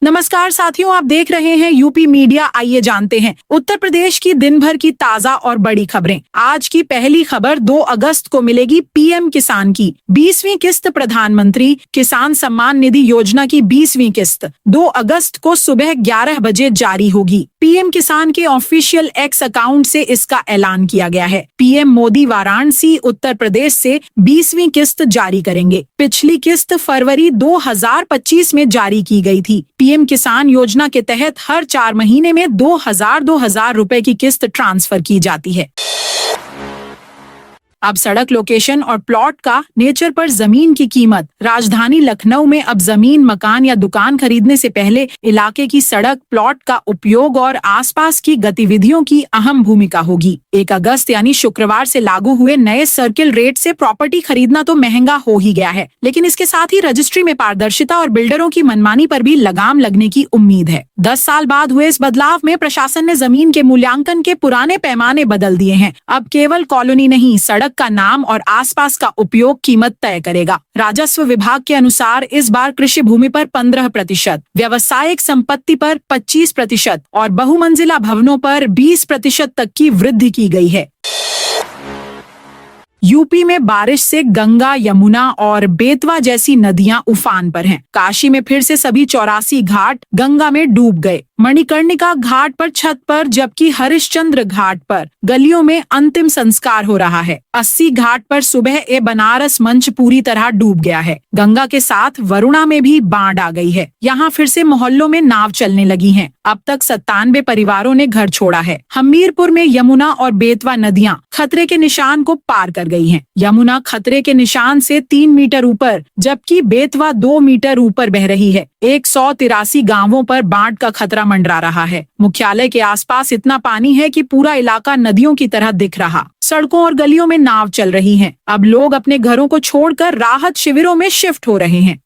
नमस्कार साथियों, आप देख रहे हैं यूपी मीडिया। आइए जानते हैं उत्तर प्रदेश की दिन भर की ताजा और बड़ी खबरें। आज की पहली खबर 2 अगस्त को मिलेगी पीएम किसान की 20वीं किस्त। प्रधानमंत्री किसान सम्मान निधि योजना की 20वीं किस्त 2 अगस्त को सुबह 11 बजे जारी होगी। पीएम किसान के ऑफिशियल एक्स अकाउंट से इसका ऐलान किया गया है। पीएम मोदी वाराणसी उत्तर प्रदेश से 20वीं किस्त जारी करेंगे। पिछली किस्त फरवरी 2025 में जारी की गई थी। पीएम किसान योजना के तहत हर 4 महीने में 2000 रुपए की किस्त ट्रांसफर की जाती है। अब सड़क लोकेशन और प्लॉट का नेचर पर जमीन की कीमत। राजधानी लखनऊ में अब जमीन, मकान या दुकान खरीदने से पहले इलाके की सड़क, प्लॉट का उपयोग और आसपास की गतिविधियों की अहम भूमिका होगी। 1 अगस्त यानी शुक्रवार से लागू हुए नए सर्किल रेट से प्रॉपर्टी खरीदना तो महंगा हो ही गया है, लेकिन इसके साथ ही रजिस्ट्री में पारदर्शिता और बिल्डरों की मनमानी पर भी लगाम लगने की उम्मीद है। 10 साल बाद हुए इस बदलाव में प्रशासन ने जमीन के मूल्यांकन के पुराने पैमाने बदल दिए हैं। अब केवल कॉलोनी नहीं, सड़क का नाम और आसपास का उपयोग कीमत तय करेगा। राजस्व विभाग के अनुसार इस बार कृषि भूमि पर 15%, व्यावसायिक संपत्ति पर 25% और बहुमंजिला भवनों पर 20% तक की वृद्धि की गई है। यूपी में बारिश से गंगा, यमुना और बेतवा जैसी नदियां उफान पर हैं। काशी में फिर से सभी 84 घाट गंगा में डूब गए। मणिकर्णिका घाट पर छत पर, जबकि हरिश्चंद्र घाट पर गलियों में अंतिम संस्कार हो रहा है। 80 घाट पर सुबह ए बनारस मंच पूरी तरह डूब गया है। गंगा के साथ वरुणा में भी बाढ़ आ गई है। यहाँ फिर से मोहल्लों में नाव चलने लगी हैं। अब तक 97 परिवारों ने घर छोड़ा है। हमीरपुर में यमुना और बेतवा नदियां खतरे के निशान को पार कर गई हैं। यमुना खतरे के निशान से 3 मीटर ऊपर, जबकि बेतवा 2 मीटर ऊपर बह रही है। 183 गांवों पर बाढ़ का खतरा मंडरा रहा है। मुख्यालय के आसपास इतना पानी है कि पूरा इलाका नदियों की तरह दिख रहा। सड़कों और गलियों में नाव चल रही हैं। अब लोग अपने घरों को छोड़कर राहत शिविरों में शिफ्ट हो रहे हैं।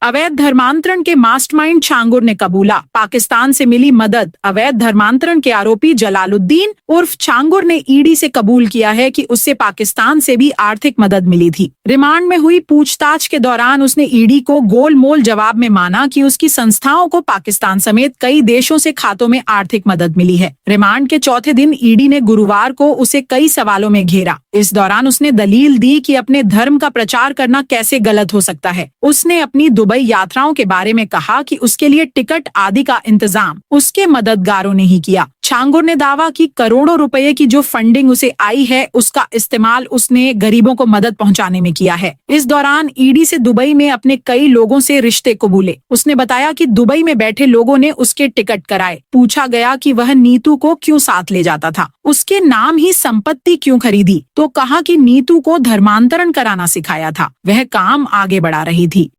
अवैध धर्मांतरण के मास्टरमाइंड छांगुर ने कबूला, पाकिस्तान से मिली मदद। अवैध धर्मांतरण के आरोपी जलालुद्दीन उर्फ छांगुर ने ईडी से कबूल किया है कि उससे पाकिस्तान से भी आर्थिक मदद मिली थी। रिमांड में हुई पूछताछ के दौरान उसने ईडी को गोलमोल जवाब में माना कि उसकी संस्थाओं को पाकिस्तान समेत कई देशों से खातों में आर्थिक मदद मिली है। रिमांड के चौथे दिन ईडी ने गुरुवार को उसे कई सवालों में घेरा। इस दौरान उसने दलील दी कि अपने धर्म का प्रचार करना कैसे गलत हो सकता है। उसने अपनी दुबई यात्राओं के बारे में कहा कि उसके लिए टिकट आदि का इंतजाम उसके मददगारों ने ही किया। छांगुर ने दावा कि करोड़ों रुपए की जो फंडिंग उसे आई है, उसका इस्तेमाल उसने गरीबों को मदद पहुंचाने में किया है। इस दौरान ईडी से दुबई में अपने कई लोगों से रिश्ते कबूले। उसने बताया कि दुबई में बैठे लोगों ने उसके टिकट कराए। पूछा गया कि वह नीतू को क्यों साथ ले जाता था, उसके नाम ही संपत्ति क्यों खरीदी, तो कहा कि नीतू को धर्मांतरण कराना सिखाया था, वह काम आगे बढ़ा रही थी।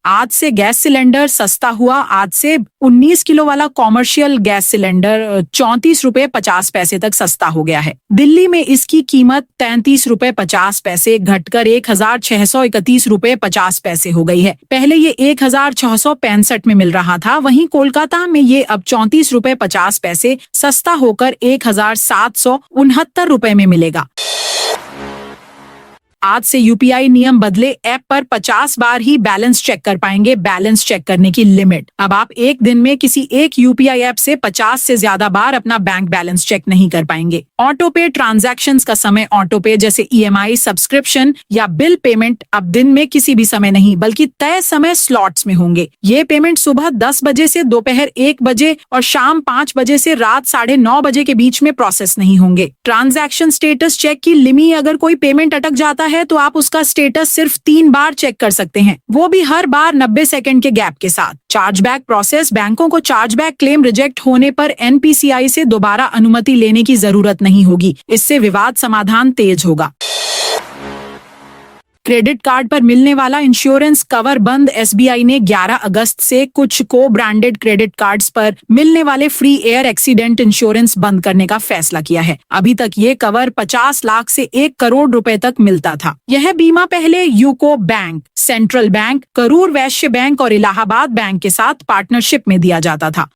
आज से गैस सिलेंडर सस्ता हुआ। आज से 19 किलो वाला कॉमर्शियल गैस सिलेंडर 34 रुपए 50 पैसे तक सस्ता हो गया है। दिल्ली में इसकी कीमत 33 रुपए 50 पैसे घटकर 1631 रुपए 50 पैसे हो गई है। पहले ये 1665 में मिल रहा था। वहीं कोलकाता में ये अब 34 रुपए 50 पैसे सस्ता होकर 1769 रुपए में मिलेगा। आज से यूपीआई नियम बदले। ऐप पर 50 बार ही बैलेंस चेक कर पाएंगे। बैलेंस चेक करने की लिमिट। अब आप एक दिन में किसी एक यूपीआई ऐप से 50 से ज्यादा बार अपना बैंक बैलेंस चेक नहीं कर पाएंगे। ऑटो पे ट्रांजैक्शंस का समय ऑटो पे जैसे ईएमआई, सब्सक्रिप्शन या बिल पेमेंट अब दिन में किसी भी समय नहीं, बल्कि तय समय स्लॉट्स में होंगे। ये पेमेंट सुबह 10 बजे से दोपहर 1 बजे और शाम 5 बजे से रात 9:30 बजे के बीच में प्रोसेस नहीं होंगे। ट्रांजैक्शन स्टेटस चेक की लिमिट। अगर कोई पेमेंट अटक जाता है तो आप उसका स्टेटस सिर्फ 3 बार चेक कर सकते हैं, वो भी हर बार 90 सेकंड के गैप के साथ। Chargeback process. बैंकों को चार्जबैक क्लेम रिजेक्ट होने पर एनपीसीआई से दोबारा अनुमति लेने की जरूरत नहीं होगी। इससे विवाद समाधान तेज होगा। क्रेडिट कार्ड पर मिलने वाला इंश्योरेंस कवर बंद। एसबीआई ने 11 अगस्त से कुछ को ब्रांडेड क्रेडिट कार्ड्स पर मिलने वाले फ्री एयर एक्सीडेंट इंश्योरेंस बंद करने का फैसला किया है। अभी तक ये कवर 50 लाख से 1 करोड़ रुपए तक मिलता था। यह बीमा पहले UCO bank, central bank, Karur Vysya bank और इलाहाबाद बैंक के साथ पार्टनरशिप में दिया जाता था।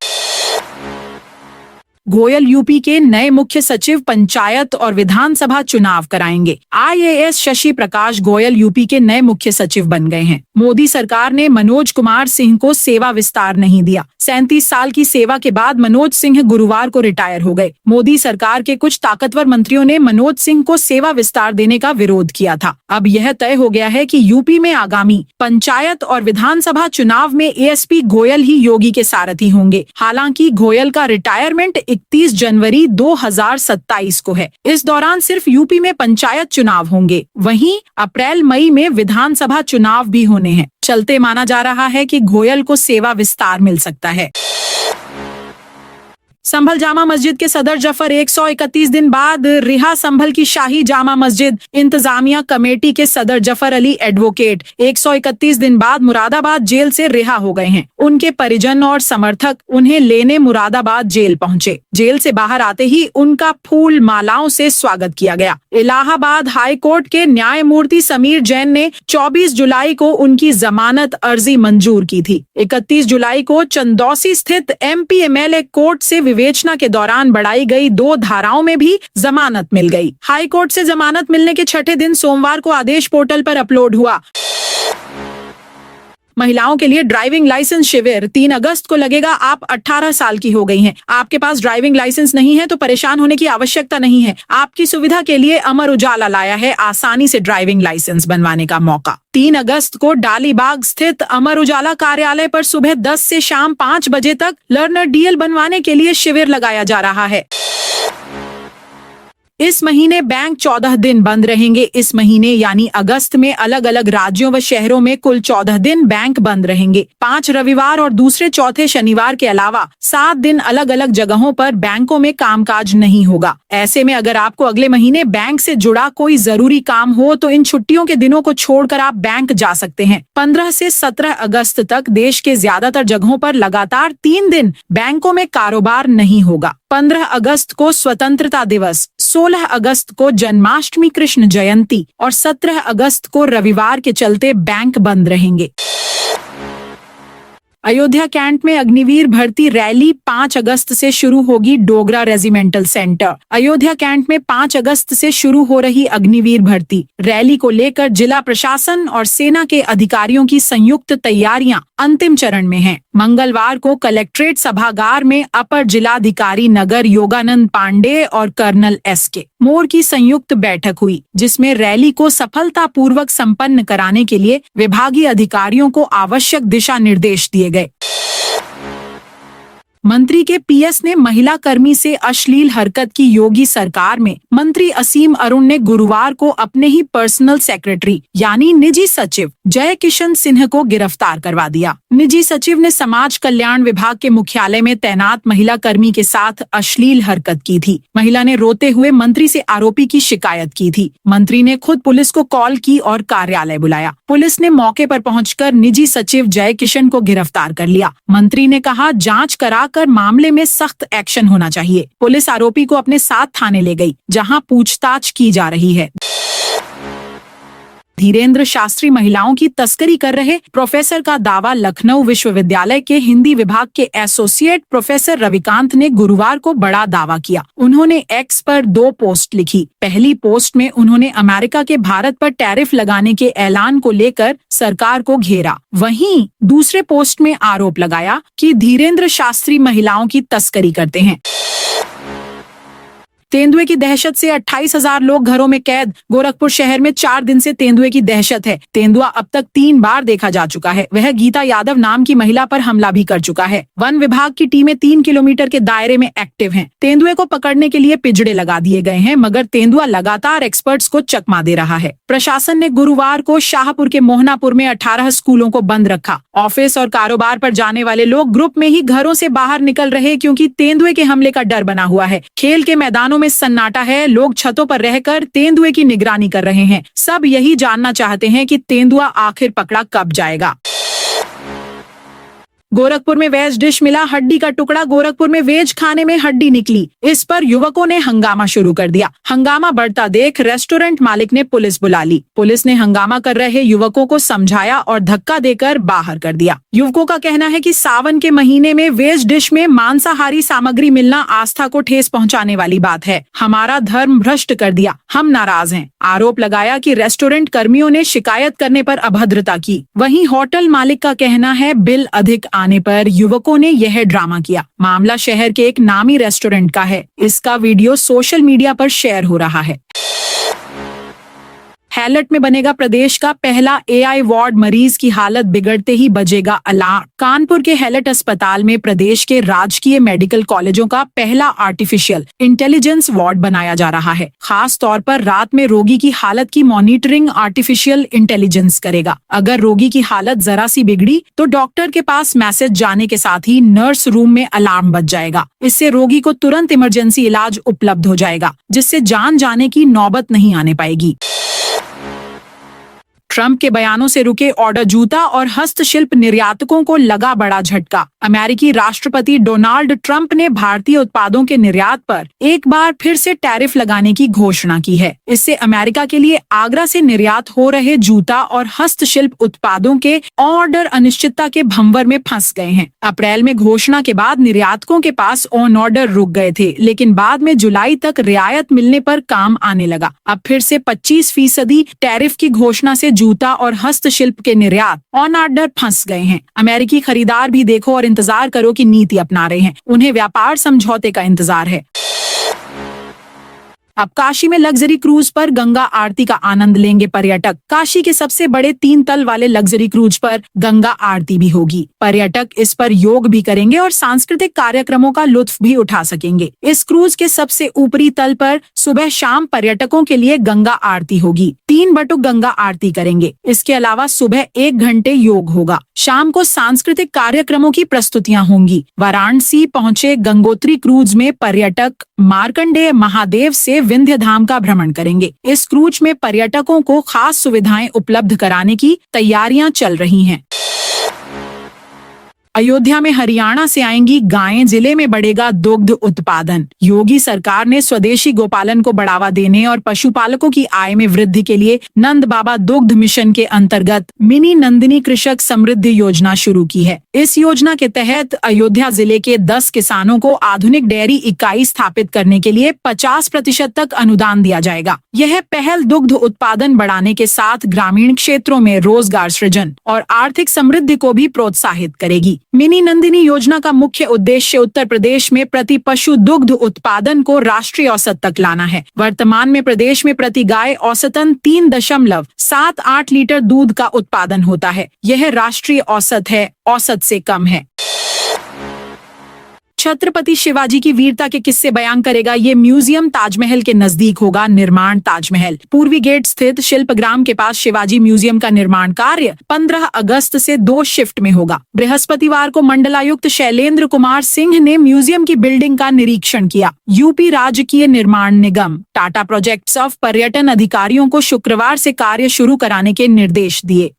गोयल यूपी के नए मुख्य सचिव पंचायत और विधानसभा चुनाव कराएंगे। IAS शशि प्रकाश गोयल यूपी के नए मुख्य सचिव बन गए हैं। मोदी सरकार ने मनोज कुमार सिंह को सेवा विस्तार नहीं दिया। 37 साल की सेवा के बाद मनोज सिंह गुरुवार को रिटायर हो गए। मोदी सरकार के कुछ ताकतवर मंत्रियों ने मनोज सिंह को सेवा विस्तार देने का विरोध किया था। अब यह तय हो गया है कि यूपी में आगामी पंचायत और विधानसभा चुनाव में ASP गोयल ही योगी के सारथी होंगे। हालांकि गोयल का रिटायरमेंट 31 जनवरी 2027 को है। इस दौरान सिर्फ यूपी में पंचायत चुनाव होंगे, वहीं अप्रैल मई में विधानसभा चुनाव भी होने हैं। चलते माना जा रहा है कि गोयल को सेवा विस्तार मिल सकता है। संभल जामा मस्जिद के सदर जफर 131 दिन बाद रिहा। संभल की शाही जामा मस्जिद इंतजामिया कमेटी के सदर जफर अली एडवोकेट 131 दिन बाद मुरादाबाद जेल से रिहा हो गए हैं। उनके परिजन और समर्थक उन्हें लेने मुरादाबाद जेल पहुंचे। जेल से बाहर आते ही उनका फूल मालाओं से स्वागत किया गया। इलाहाबाद हाई कोर्ट के न्यायमूर्ति समीर जैन ने 24 जुलाई को उनकी जमानत अर्जी मंजूर की थी। 31 जुलाई को चंदौसी स्थित MP MLA कोर्ट से विवेचना के दौरान बढ़ाई गई 2 धाराओं में भी जमानत मिल गई। हाई कोर्ट से जमानत मिलने के छठे दिन सोमवार को आदेश पोर्टल पर अपलोड हुआ। महिलाओं के लिए ड्राइविंग लाइसेंस शिविर 3 अगस्त को लगेगा। आप 18 साल की हो गई हैं, आपके पास ड्राइविंग लाइसेंस नहीं है तो परेशान होने की आवश्यकता नहीं है। आपकी सुविधा के लिए अमर उजाला लाया है आसानी से ड्राइविंग लाइसेंस बनवाने का मौका। 3 अगस्त को डालीबाग स्थित अमर उजाला कार्यालय पर सुबह 10 से शाम 5 बजे तक लर्नर DL बनवाने के लिए शिविर लगाया जा रहा है। इस महीने बैंक 14 दिन बंद रहेंगे। इस महीने यानी अगस्त में अलग अलग राज्यों व शहरों में कुल 14 दिन बैंक बंद रहेंगे। 5 रविवार और दूसरे चौथे शनिवार के अलावा 7 दिन अलग अलग जगहों पर बैंकों में कामकाज नहीं होगा। ऐसे में अगर आपको अगले महीने बैंक से जुड़ा कोई जरूरी काम हो तो इन छुट्टियों के दिनों को छोड़कर आप बैंक जा सकते हैं। 15 से 17 अगस्त तक देश के ज्यादातर जगहों पर लगातार 3 दिन बैंकों में कारोबार नहीं होगा। 15 अगस्त को स्वतंत्रता दिवस, 16 अगस्त को जन्माष्टमी कृष्ण जयंती और 17 अगस्त को रविवार के चलते बैंक बंद रहेंगे। अयोध्या कैंट में अग्निवीर भर्ती रैली 5 अगस्त से शुरू होगी। Dogra regimental centre. Ayodhya cantt में 5 अगस्त से शुरू हो रही अग्निवीर भर्ती रैली को लेकर जिला प्रशासन और सेना के अधिकारियों की संयुक्त तैयारियां अंतिम चरण में हैं। मंगलवार को कलेक्ट्रेट सभागार में अपर जिलाधिकारी नगर योगानंद पांडे और कर्नल SK मोर की संयुक्त बैठक हुई, जिसमें रैली को सफलतापूर्वक संपन्न कराने के लिए विभागीय अधिकारियों को आवश्यक दिशा निर्देश दिए गए। मंत्री के PS ने महिला कर्मी से अश्लील हरकत की योगी सरकार में। मंत्री असीम अरुण ने गुरुवार को अपने ही पर्सनल सेक्रेटरी यानी निजी सचिव जय किशन सिन्हा को गिरफ्तार करवा दिया। निजी सचिव ने समाज कल्याण विभाग के मुख्यालय में तैनात महिला कर्मी के साथ अश्लील हरकत की थी। महिला ने रोते हुए मंत्री से आरोपी की शिकायत की थी। मंत्री ने खुद पुलिस को कॉल की और कार्यालय बुलाया। पुलिस ने मौके पर पहुंचकर निजी सचिव जय किशन को गिरफ्तार कर लिया। मंत्री ने कहा, जांच कराकर मामले में सख्त एक्शन होना चाहिए। पुलिस आरोपी को अपने साथ थाने ले गई, जहां पूछताछ की जा रही है। धीरेन्द्र शास्त्री महिलाओं की तस्करी कर रहे प्रोफेसर का दावा। लखनऊ विश्वविद्यालय के हिंदी विभाग के एसोसिएट प्रोफेसर रविकांत ने गुरुवार को बड़ा दावा किया। उन्होंने X पर 2 पोस्ट लिखी। पहली पोस्ट में उन्होंने अमेरिका के भारत पर टैरिफ लगाने के ऐलान को लेकर सरकार को घेरा। वहीं दूसरे पोस्ट में आरोप लगाया कि धीरेन्द्र शास्त्री महिलाओं की तस्करी करते हैं। तेंदुए की दहशत से 28,000 लोग घरों में कैद। गोरखपुर शहर में 4 दिन से तेंदुए की दहशत है। तेंदुआ अब तक 3 बार देखा जा चुका है। वह गीता यादव नाम की महिला पर हमला भी कर चुका है। वन विभाग की टीमें 3 किलोमीटर के दायरे में एक्टिव हैं। तेंदुए को पकड़ने के लिए पिंजड़े लगा दिए गए हैं, मगर तेंदुआ लगातार एक्सपर्ट्स को चकमा दे रहा है। प्रशासन ने गुरुवार को शाहपुर के मोहनापुर में 18 स्कूलों को बंद रखा। ऑफिस और कारोबार पर जाने वाले लोग ग्रुप में ही घरों से बाहर निकल रहे, क्योंकि तेंदुए के हमले का डर बना हुआ है। खेल के मैदानों में सन्नाटा है। लोग छतों पर रहकर तेंदुए की निगरानी कर रहे हैं। सब यही जानना चाहते हैं कि तेंदुआ आखिर पकड़ा कब जाएगा। गोरखपुर में वेज डिश मिला हड्डी का टुकड़ा। गोरखपुर में वेज खाने में हड्डी निकली। इस पर युवकों ने हंगामा शुरू कर दिया। हंगामा बढ़ता देख रेस्टोरेंट मालिक ने पुलिस बुला ली। पुलिस ने हंगामा कर रहे युवकों को समझाया और धक्का देकर बाहर कर दिया। युवकों का कहना है कि सावन के महीने में वेज डिश में मांसाहारी सामग्री मिलना आस्था को ठेस पहुंचाने वाली बात है। हमारा धर्म भ्रष्ट कर दिया, हम नाराज हैं। आरोप लगाया कि रेस्टोरेंट कर्मियों ने शिकायत करने पर अभद्रता की। वहीं होटल मालिक का कहना है बिल अधिक आने पर युवकों ने यह ड्रामा किया। मामला शहर के एक नामी रेस्टोरेंट का है। इसका वीडियो सोशल मीडिया पर शेयर हो रहा है। हैलट में बनेगा प्रदेश का पहला AI वार्ड। मरीज की हालत बिगड़ते ही बजेगा अलार्म। कानपुर के हैलट अस्पताल में प्रदेश के राजकीय मेडिकल कॉलेजों का पहला आर्टिफिशियल इंटेलिजेंस वार्ड बनाया जा रहा है। खास तौर पर रात में रोगी की हालत की मॉनिटरिंग आर्टिफिशियल इंटेलिजेंस करेगा। अगर रोगी की हालत जरा सी बिगड़ी तो डॉक्टर के पास मैसेज जाने के साथ ही नर्स रूम में अलार्म बज जाएगा। इससे रोगी को तुरंत इमरजेंसी इलाज उपलब्ध हो जाएगा, जिससे जान जाने की नौबत नहीं आने पाएगी। ट्रंप के बयानों से रुके ऑर्डर। जूता और हस्तशिल्प निर्यातकों को लगा बड़ा झटका। अमेरिकी राष्ट्रपति डोनाल्ड ट्रंप ने भारतीय उत्पादों के निर्यात पर एक बार फिर से टैरिफ लगाने की घोषणा की है। इससे अमेरिका के लिए आगरा से निर्यात हो रहे जूता और हस्तशिल्प उत्पादों के ऑर्डर अनिश्चितता के भंवर में फंस गए हैं। अप्रैल में घोषणा के बाद निर्यातकों के पास ऑन ऑर्डर रुक गए थे, लेकिन बाद में जुलाई तक रियायत मिलने पर काम आने लगा। अब फिर से 25% टैरिफ की घोषणा से जूता और हस्तशिल्प के निर्यात ऑन ऑर्डर फंस गए हैं। अमेरिकी खरीदार भी देखो और इंतजार करो की नीति अपना रहे हैं। उन्हें व्यापार समझौते का इंतजार है। अब काशी में लग्जरी क्रूज पर गंगा आरती का आनंद लेंगे पर्यटक। काशी के सबसे बड़े 3 तल वाले लग्जरी क्रूज पर गंगा आरती भी होगी। पर्यटक इस पर योग भी करेंगे और सांस्कृतिक कार्यक्रमों का लुत्फ भी उठा सकेंगे। इस क्रूज के सबसे ऊपरी तल पर सुबह शाम पर्यटकों के लिए गंगा आरती होगी। 3 बटुक गंगा आरती करेंगे। इसके अलावा सुबह 1 घंटे योग होगा। शाम को सांस्कृतिक कार्यक्रमों की प्रस्तुतियां होंगी। वाराणसी पहुंचे गंगोत्री क्रूज में पर्यटक मार्कंडेय महादेव से विंध्य धाम का भ्रमण करेंगे। इस क्रूज में पर्यटकों को खास सुविधाएं उपलब्ध कराने की तैयारियां चल रही हैं। अयोध्या में हरियाणा से आएंगी गायें। जिले में बढ़ेगा दुग्ध उत्पादन। योगी सरकार ने स्वदेशी गोपालन को बढ़ावा देने और पशुपालकों की आय में वृद्धि के लिए नंद बाबा दुग्ध मिशन के अंतर्गत मिनी नंदिनी कृषक समृद्धि योजना शुरू की है। इस योजना के तहत अयोध्या जिले के 10 किसानों को आधुनिक डेयरी इकाई स्थापित करने के लिए 50% तक अनुदान दिया जाएगा। यह पहल दुग्ध उत्पादन बढ़ाने के साथ ग्रामीण क्षेत्रों में रोजगार सृजन और आर्थिक समृद्धि को भी प्रोत्साहित करेगी। मिनी नंदिनी योजना का मुख्य उद्देश्य उत्तर प्रदेश में प्रति पशु दुग्ध उत्पादन को राष्ट्रीय औसत तक लाना है। वर्तमान में प्रदेश में प्रति गाय औसतन 3.78 लीटर दूध का उत्पादन होता है। यह राष्ट्रीय औसत है, औसत से कम है। छत्रपति शिवाजी की वीरता के किस्से बयान करेगा ये म्यूजियम। ताजमहल के नजदीक होगा निर्माण ताजमहल। पूर्वी गेट स्थित शिल्पग्राम के पास शिवाजी म्यूजियम का निर्माण कार्य 15 अगस्त से 2 शिफ्ट में होगा। बृहस्पतिवार को मंडलायुक्त शैलेंद्र कुमार सिंह ने म्यूजियम की बिल्डिंग का निरीक्षण किया। यूपी राजकीय निर्माण निगम टाटा प्रोजेक्ट्स ऑफ पर्यटन अधिकारियों को शुक्रवार से कार्य शुरू कराने के निर्देश दिए।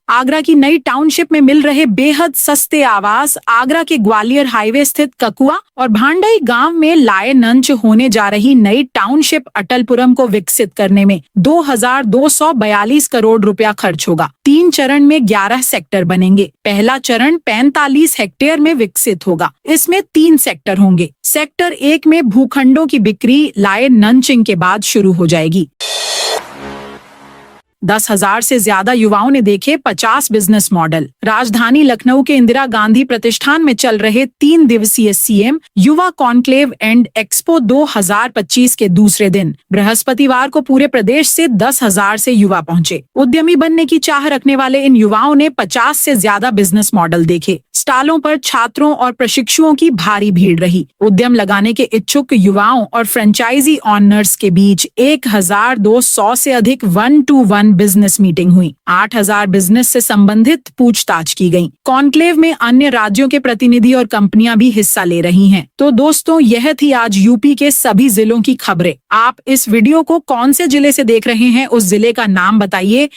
आगरा की नई टाउनशिप में मिल रहे बेहद सस्ते आवास। आगरा के ग्वालियर हाईवे स्थित ककुआ और भांडई गांव में लाएनंच होने जा रही नई टाउनशिप अटलपुरम को विकसित करने में 2242 करोड़ रुपया खर्च होगा। 3 चरण में 11 सेक्टर बनेंगे। पहला चरण 45 हेक्टेयर में विकसित होगा। इसमें 3 सेक्टर होंगे। सेक्टर 1 में भूखंडों की बिक्री लाएनंचिंग के बाद शुरू हो जाएगी। 10,000 से ज्यादा युवाओं ने देखे 50 बिजनेस मॉडल। राजधानी लखनऊ के इंदिरा गांधी प्रतिष्ठान में चल रहे 3 दिवसीय सीएम युवा कॉन्क्लेव एंड एक्सपो 2025 के दूसरे दिन बृहस्पतिवार को पूरे प्रदेश से 10,000 से युवा पहुंचे। उद्यमी बनने की चाह रखने वाले इन युवाओं ने 50 से ज्यादा बिजनेस मॉडल देखे। स्टॉलों पर छात्रों और प्रशिक्षुओं की भारी भीड़ रही। उद्यम लगाने के इच्छुक युवाओं और फ्रेंचाइजी ऑनर्स के बीच 1,200 से अधिक 1-to-1 बिजनेस मीटिंग हुई। 8,000 बिजनेस से संबंधित पूछताछ की गई। कॉन्क्लेव में अन्य राज्यों के प्रतिनिधि और कंपनियां भी हिस्सा ले रही हैं। तो दोस्तों, यह थी आज यूपी के सभी जिलों की खबरें। आप इस वीडियो को कौन से जिले से देख रहे हैं, उस जिले का नाम बताइए।